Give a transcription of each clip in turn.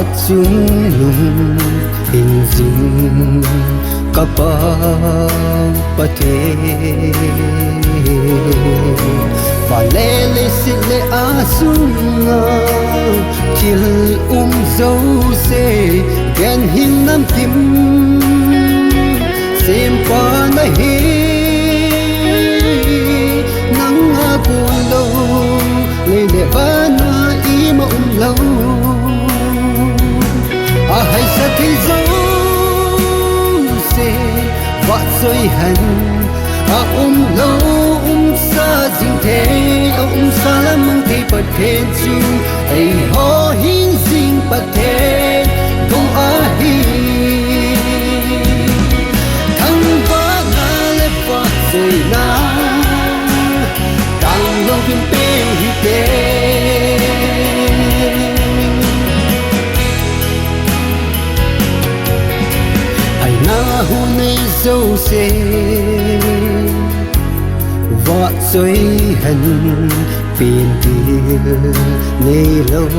phát chung lùng hình dinh kapag pate và lê sile asunga til dâu se gen hin nam kim sem pa na hi nang apulo le ba na i ma lâu à hay sa thế dấu se vợ rồi hẳn à lâu sa dinh thế sa la mong thế bật thế chu ai ho hin dinh bật thế đông a hi thăng vã na le vợ rồi na càng lâu viên bên hi tê hu nay dâu se vợ rồi hẳn phiền tiêu nay lâu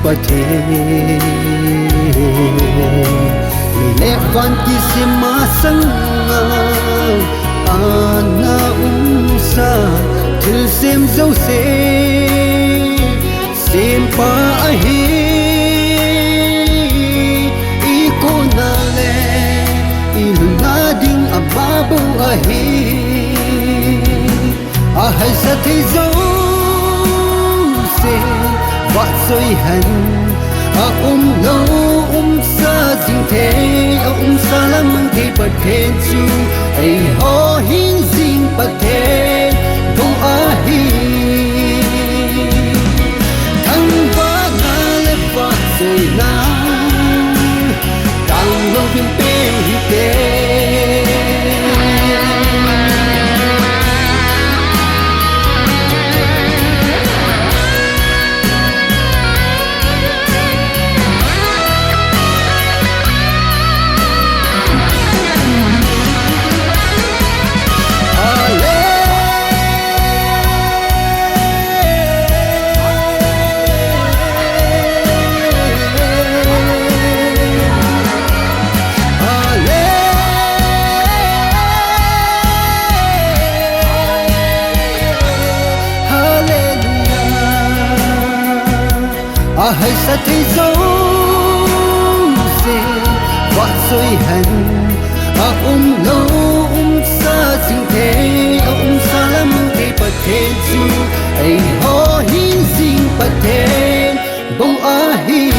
bất thế ngày lẽ van kia xem má sang na sa thử xem dâu se xem pa hi babu ahi a hay sa thế dấu se vợ rồi hẳn a lâu sa dinh thế sa la mong thế bật thế chu ai ho hin dinh bật thế đông a hi thăng vã na le vợ rồi na càng lâu viên bên hi tê à hay sa thế dấu se vợ rồi hẳn à lâu sa dinh thế sa la mong thế bật thế chu ai ho hin dinh bật thế bông a hi